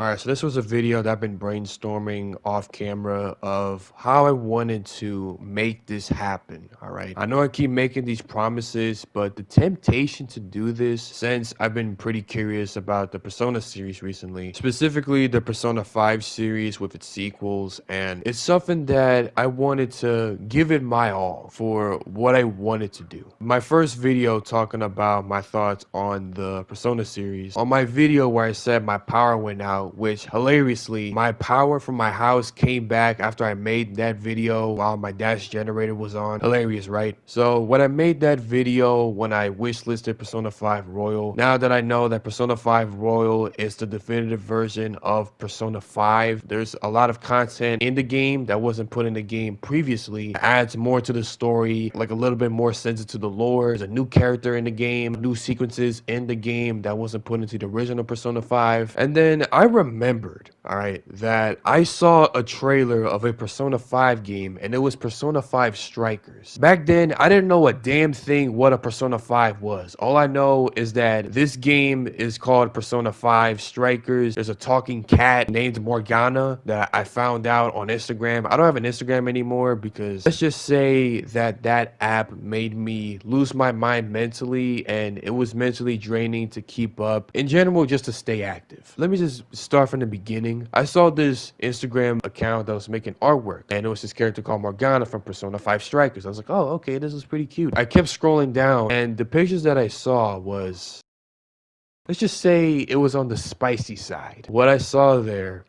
Alright, so this was a video that I've been brainstorming off camera of how I wanted to make this happen. Alright, I know I keep making these promises, but the temptation to do this, since I've been pretty curious about the Persona series recently, specifically the Persona 5 series with its sequels, and it's something that I wanted to give it my all for what I wanted to do. My first video talking about my thoughts on the Persona series, on my video where I said my power went out, which hilariously my power from my house came back after I made that video while my dash generator was on. Hilarious, right? So when I made that video, when I wishlisted Persona 5 Royal, now that I know that Persona 5 Royal is the definitive version of Persona 5, there's a lot of content in the game that wasn't put in the game previously. It adds more to the story, like a little bit more sensitive to the lore. There's a new character in the game, new sequences in the game that wasn't put into the original Persona 5. And then I remembered, alright, that I saw a trailer of a Persona 5 game, and it was Persona 5 Strikers. Back then, I didn't know a damn thing what a Persona 5 was. All I know is that this game is called Persona 5 Strikers. There's a talking cat named Morgana that I found out on Instagram. I don't have an Instagram anymore because let's just say that that app made me lose my mind mentally, and it was mentally draining to keep up. In general, just to stay active. Let me just start from the beginning. I saw this Instagram account that was making artwork, and it was this character called Morgana from Persona 5 Strikers. I was like, oh, okay, this is pretty cute. I kept scrolling down, and the pictures that I saw was, let's just say it was on the spicy side. What I saw there,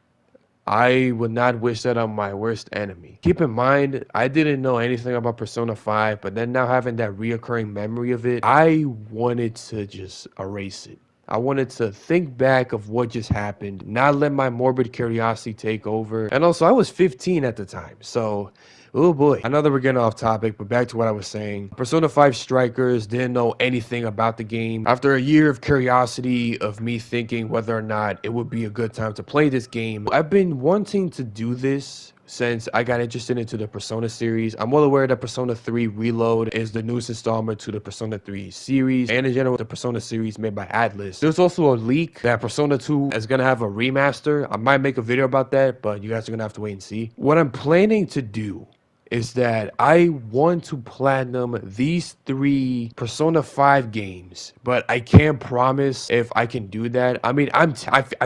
I would not wish that on my worst enemy. Keep in mind, I didn't know anything about Persona 5, but then now having that reoccurring memory of it, I wanted to just erase it. I wanted to think back of what just happened, not let my morbid curiosity take over. And also, I was 15 at the time, so oh boy. I know that we're getting off topic, but back to what I was saying. Persona 5 Strikers, didn't know anything about the game. After a year of curiosity of me thinking whether or not it would be a good time to play this game, I've been wanting to do this since I got interested into the Persona series. I'm well aware that Persona 3 Reload is the newest installment to the Persona 3 series, and in general, the Persona series made by Atlus. There's also a leak that Persona 2 is gonna have a remaster. I might make a video about that, but you guys are gonna have to wait and see. What I'm planning to do is that I want to platinum these 3 Persona 5 games, but I can't promise if I can do that. I mean, I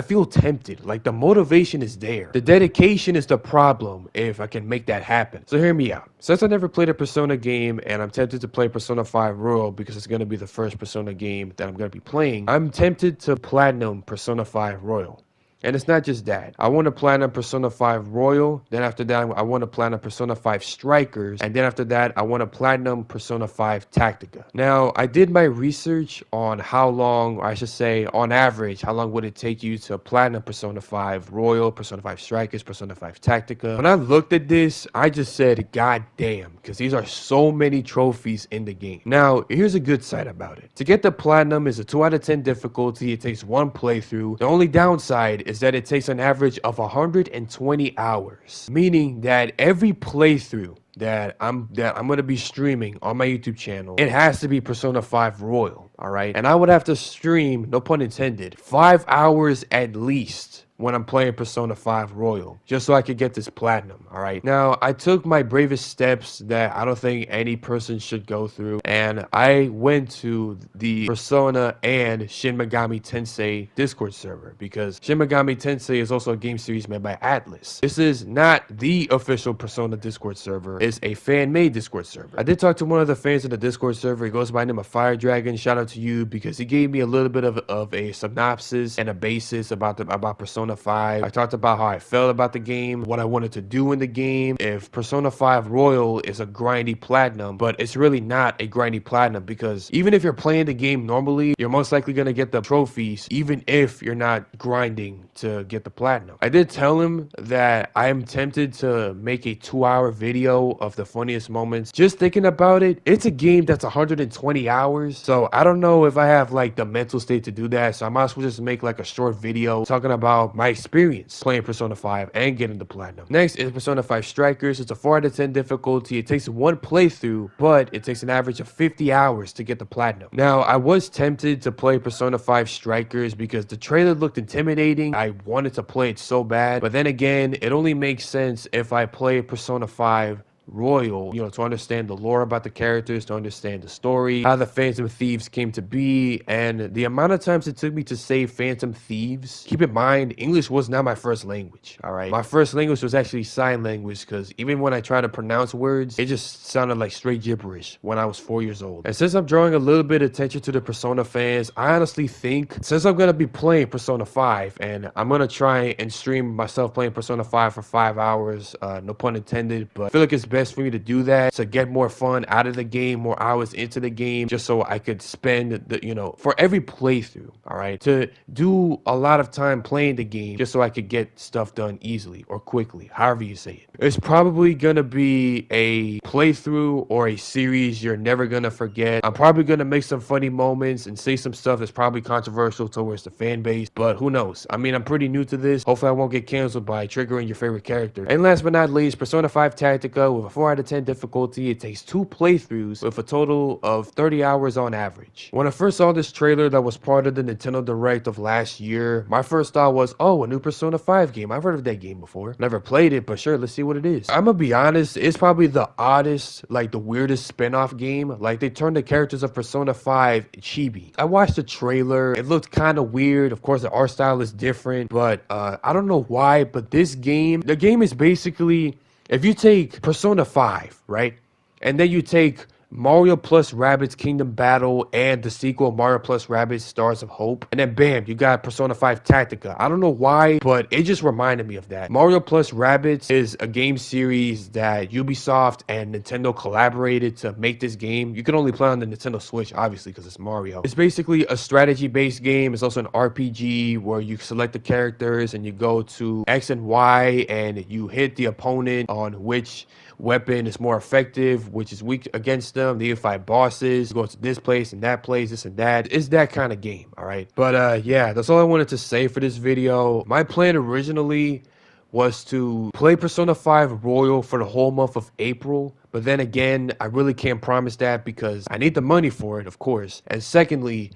feel tempted. Like, the motivation is there. The dedication is the problem if I can make that happen. So hear me out. Since I never played a Persona game and I'm tempted to play Persona 5 Royal because it's going to be the first Persona game that I'm going to be playing, I'm tempted to platinum Persona 5 Royal. And it's not just that. I want to platinum Persona 5 Royal. Then after that, I want to platinum Persona 5 Strikers. And then after that, I want to platinum Persona 5 Tactica. Now, I did my research on how long, or I should say, on average, how long would it take you to platinum Persona 5 Royal, Persona 5 Strikers, Persona 5 Tactica. When I looked at this, I just said, God damn, because these are so many trophies in the game. Now, here's a good side about it. To get the platinum is a 2 out of 10 difficulty. It takes 1 playthrough. The only downside is that it takes an average of 120 hours, meaning that every playthrough that I'm going to be streaming on my YouTube channel, it has to be Persona 5 Royal, all right? And I would have to stream, no pun intended, 5 hours at least when I'm playing Persona 5 Royal, just so I could get this platinum, all right? Now, I took my bravest steps that I don't think any person should go through, and I went to the Persona and Shin Megami Tensei Discord server, because Shin Megami Tensei is also a game series made by Atlus. This is not the official Persona Discord server. It's a fan-made Discord server. I did talk to one of the fans in the Discord server. He goes by the name of Fire Dragon. Shout out to you, because he gave me a little bit of a synopsis and a basis about Persona 5. I talked about how I felt about the game, what I wanted to do in the game, if Persona 5 Royal is a grindy platinum, but it's really not a grindy platinum, because even if you're playing the game normally, you're most likely going to get the trophies, even if you're not grinding to get the platinum. I did tell him that I am tempted to make a 2-hour video of the funniest moments. Just thinking about it, it's a game that's 120 hours, so I don't know if I have like the mental state to do that, so I might as well just make like a short video talking about about my experience playing Persona 5 and getting the platinum. Next is Persona 5 Strikers. It's a 4 out of 10 difficulty. It takes one playthrough, but it takes an average of 50 hours to get the platinum. Now, I was tempted to play Persona 5 Strikers because the trailer looked intimidating. I wanted to play it so bad, but then again, it only makes sense if I play Persona 5 Royal, to understand the lore about the characters, to understand the story, how the Phantom Thieves came to be, and the amount of times it took me to say Phantom Thieves. Keep in mind, English was not my first language, all right? My first language was actually sign language, because even when I tried to pronounce words, it just sounded like straight gibberish when I was 4 years old. And since I'm drawing a little bit of attention to the Persona fans, I honestly think, since I'm going to be playing Persona 5, and I'm going to try and stream myself playing Persona 5 for 5 hours, no pun intended, but I feel like it's best for me to do that to get more fun out of the game, more hours into the game, just so I could spend the, for every playthrough, all right, to do a lot of time playing the game just so I could get stuff done easily or quickly, however you say it. It's probably gonna be a playthrough or a series you're never gonna forget. I'm probably gonna make some funny moments and say some stuff that's probably controversial towards the fan base, but who knows? I mean, I'm pretty new to this. Hopefully I won't get canceled by triggering your favorite character. And last but not least, Persona 5 Tactica with a 4 out of 10 difficulty. It takes 2 playthroughs with a total of 30 hours on average. When I first saw this trailer that was part of the Nintendo Direct of last year, my first thought was, oh, a new Persona 5 game. I've heard of that game before. Never played it, but sure, let's see what it is. I'm gonna be honest, it's probably the oddest, like the weirdest spin-off game. Like they turned the characters of Persona 5 chibi. I watched the trailer. It looked kind of weird. Of course, the art style is different, but I don't know why, but this game, the game is basically, if you take Persona 5, right, and then you take Mario plus Rabbids Kingdom Battle and the sequel Mario plus Rabbids Stars of Hope, and then bam, you got Persona 5 Tactica. I don't know why, but it just reminded me of that. Mario plus Rabbids is a game series that Ubisoft and Nintendo collaborated to make this game. You can only play on the Nintendo Switch, obviously, because it's Mario. It's basically a strategy-based game. It's also an RPG where you select the characters and you go to X and Y and you hit the opponent on which weapon is more effective, which is weak against them. They fight bosses, go to this place and that place, this and that. It's that kind of game, all right? But yeah, that's all I wanted to say for this video. My plan originally was to play Persona 5 Royal for the whole month of April, but then again, I really can't promise that because I need the money for it, of course. And secondly,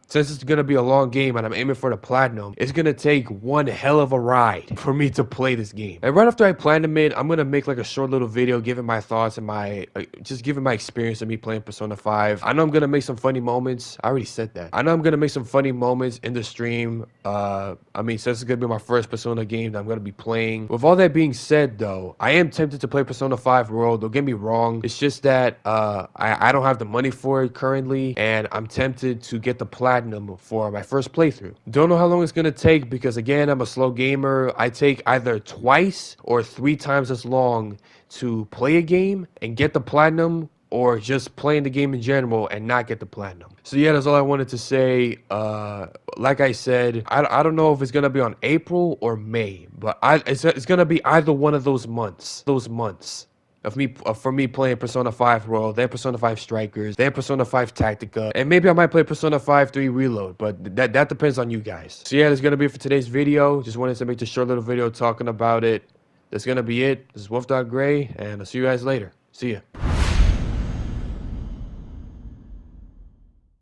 since it's gonna be a long game and I'm aiming for the platinum, it's gonna take one hell of a ride for me to play this game. And right after I platinum it, I'm gonna make like a short little video giving my thoughts and my just giving my experience of me playing Persona 5. I know I'm gonna make some funny moments. I already said that. I know I'm gonna make some funny moments in the stream. I mean, since it's gonna be my first Persona game that I'm gonna be playing. With all that being said, though, I am tempted to play Persona 5 World. Don't get me wrong. It's just that I don't have the money for it currently, and I'm tempted to get the platinum for my first playthrough. Don't know how long it's gonna take because again, I'm a slow gamer. I take either twice or 3 times as long to play a game and get the platinum, or just playing the game in general and not get the platinum. So yeah, that's all I wanted to say. Like I said, I don't know if it's gonna be on April or May, but it's gonna be either one of those months. For me playing Persona 5 Royal, then Persona 5 Strikers, then Persona 5 Tactica, and maybe I might play Persona 5 3 Reload, but that depends on you guys. So yeah, that's gonna be it for today's video. Just wanted to make this short little video talking about it. That's gonna be it. This is Wolf.Gray, and I'll see you guys later. See ya.